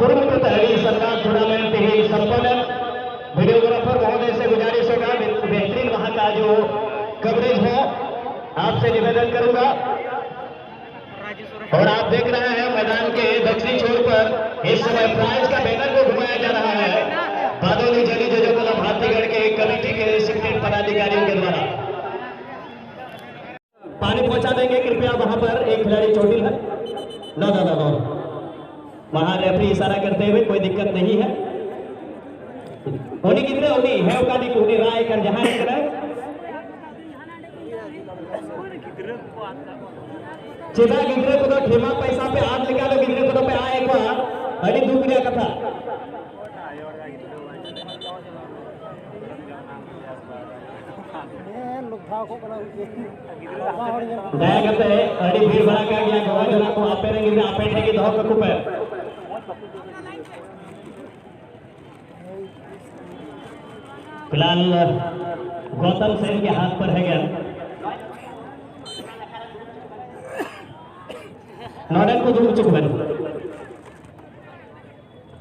कुरुमुतु तहरी सरकार टूर्नामेंट ही संपन्न। वीडियोग्राफर महोदय से गुजारिश होगा बेहतरीन वहां का जो कवरेज हो आपसे निवेदन करूंगा। और आप देख रहे हैं मैदान के दक्षिणी छोर पर इस समय प्राइज का बैनर को घुमाया जा रहा है बादोली जली जो क्लब हाथीगढ़ के कमेटी के रिसिप्टेंट पदाधिकारियों के द्वारा। पानी पहुंचा देंगे कृपया। वहां पर एक खिलाड़ी चोटिल है। नो वहां रेफरी इशारा करते हुए कोई दिक्कत नहीं है। उन्हीं कितने उन्हीं है उकादी उन्हीं राय कर जहां है चिदा गिद्रे को तो ठेमा पैसा पे हाथ निकालो गिद्रे को तो पे आए एक बार अड़ी दूसरी कथा दया करते हैं अड़ी भीड़ भड़ा का गया गवा जना को आपे रहेंगे आपे ठेके दो का कुप है। फिलहाल गौतम सेन के हाथ पर है गेंद। नॉर्डन को दूर चुके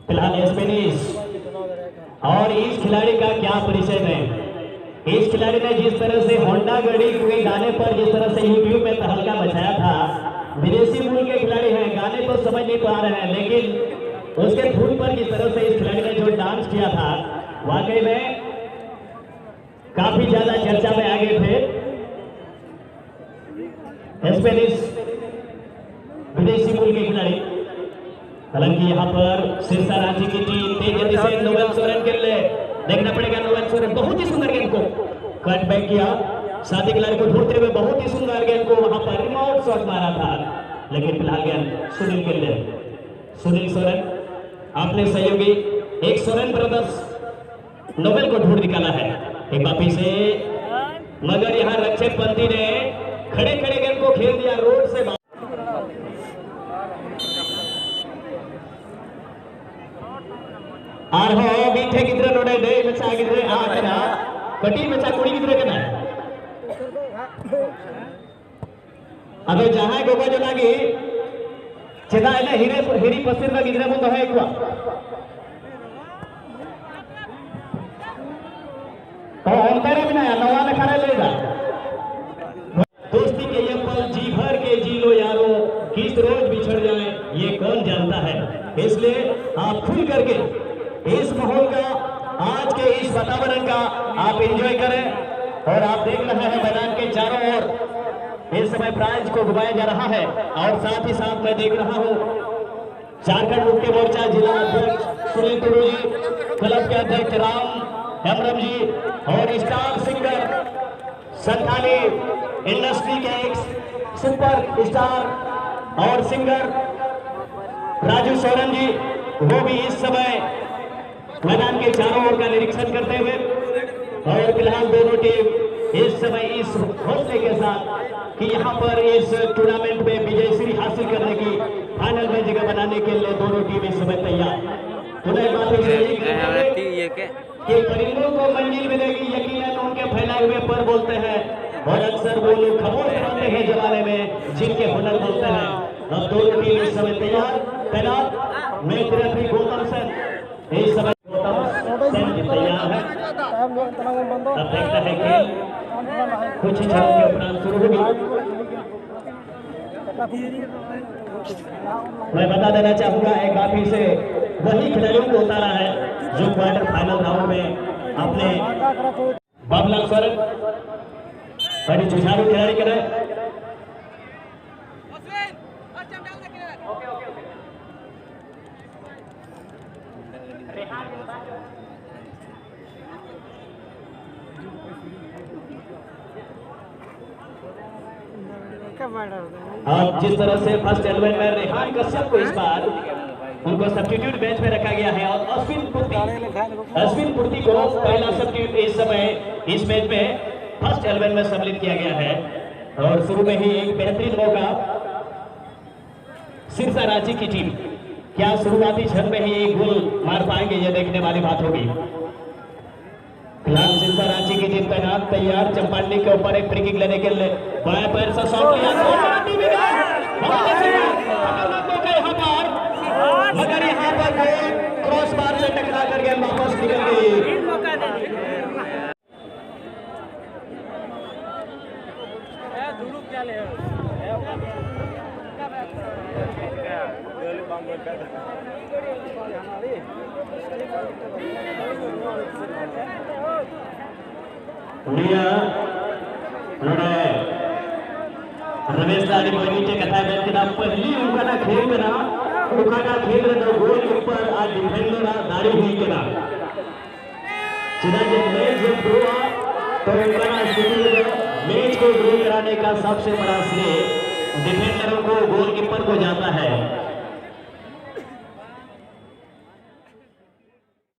फिलहाल स्पेनिश। और इस खिलाड़ी का क्या परिचय है। इस खिलाड़ी ने जिस तरह से होंडा गाड़ी के गाने पर जिस तरह से यूट्यूब में तहलका मचाया था। विदेशी मूल के खिलाड़ी हैं गाने तो समझ नहीं पा रहे हैं लेकिन उसके धुन पर जिस तरह से इस खिलाड़ी ने जो डांस किया था वाकई में काफी ज्यादा चर्चा में आ गए थे। स्पेनिश विदेशी मूल के खिलाड़ी। हालांकि यहाँ पर सिरसा रांची की टीम तेज गति से नोवेल सोरेन के लिए देखना पड़ेगा। नोवेल सोरेन बहुत ही सुंदर गेंद को कट बैक किया। साथी खिलाड़ी को ढूंढते हुए बहुत ही सुंदर गेंद को वहां पर रिमोट शॉट मारा था लेकिन फिलहाल गेंद सुनील के लिए। सुनील सोरेन अपने सहयोगी एक सोरेन ब्रदर्स नोवेल को ढूंढ निकाला है एक वापी से मगर यहाँ रक्षक पंथी ने खड़े खड़े गेंद को खेल दिया रोड से। और हो बीठे गिद्रे नोडे दे बच्चा गिद्रे आ करा कटी बच्चा कुड़ी गिद्रे कना अबे जहां गोबा जो लागी चेदा एने हिरी पसिर का गिद्रे मुंद है एकवा तो अंतरे बिना नवा में खड़े लेगा। दोस्ती के ये पल जी भर के जी लो यारो किस रोज बिछड़ जाए ये कौन जानता है। इसलिए आप खुल करके इस माहौल का आज के इस वातावरण का आप एंजॉय करें। और आप देख रहे हैं मैदान के चारों ओर इस समय प्राइज को घुमाया जा रहा है। और साथ ही साथ मैं देख रहा हूं झारखंड मुक्ति मोर्चा जिला अध्यक्ष सुनील टुडू जी, क्लब के अध्यक्ष राम हेमरम जी और स्टार सिंगर संथाली इंडस्ट्री के एक सुपर स्टार और सिंगर राजू सोरेन जी वो भी इस समय मैदान के चारों ओर का निरीक्षण करते हुए। और फिलहाल दोनों टीम इस समय इस हौसले के साथ कि यहाँ पर इस टूर्नामेंट में विजय श्री हासिल करने की फाइनल में जगह बनाने के लिए दोनों टीम इस समय तैयार। पुनः बात कि परिंदों को मंजिल मिलेगी यकीनन उनके फैलाए हुए पर बोलते हैं और अक्सर वो लोग खामोश रहते हैं जमाने में जिनके हुनर बोलते हैं। अब दोनों टीम इस समय तैयार। मैं सिर्फ ही गौतम सेन इस समय तैयार है। अब देखता है कि कुछ क्षणों के उपरांत शुरू होगी। मैं बता देना चाहूंगा एक काफी से वही खिलाड़ियों को उतारा है जो क्वार्टर फाइनल राउंड में अपने बाबूलाल सोरेन बड़ी जुझारू खिलाड़ी के रहे। अब जिस तरह से फर्स्ट 11 में रेहान कश्यप को इस बार उनको सब्स्टिट्यूट बेंच में रखा गया है और अश्विन पूर्ति को पहला सब्स्टिट्यूट इस समय इस मैच में फर्स्ट 11 में सम्मिलित किया गया है। और शुरू में ही एक बेहतरीन मौका सिरसा रांची की टीम क्या शुरुआती क्षण में ही एक गोल मार पाएंगे ये देखने वाली बात होगी। फिलहाल सिरसा रांची की टीम तैनात तैयार। चंपांडी के ऊपर एक फ्री किक लेने के लिए बाएं पैर से शॉट लिया मगर यहाँ पर जाकर गेंद वापस निकल गई। रमेश लाडी बगीचे कथा बेतना पहिली उनका खेल में ना उनका खेल रहा गोल के ऊपर आज डिफेंडर दाढ़ी हुई के ना जिना जब मैच जब हुआ तो उनका मैच को ड्रॉ कराने का सबसे बड़ा श्रेय डिफेंडरों को गोलकीपर को जाता है।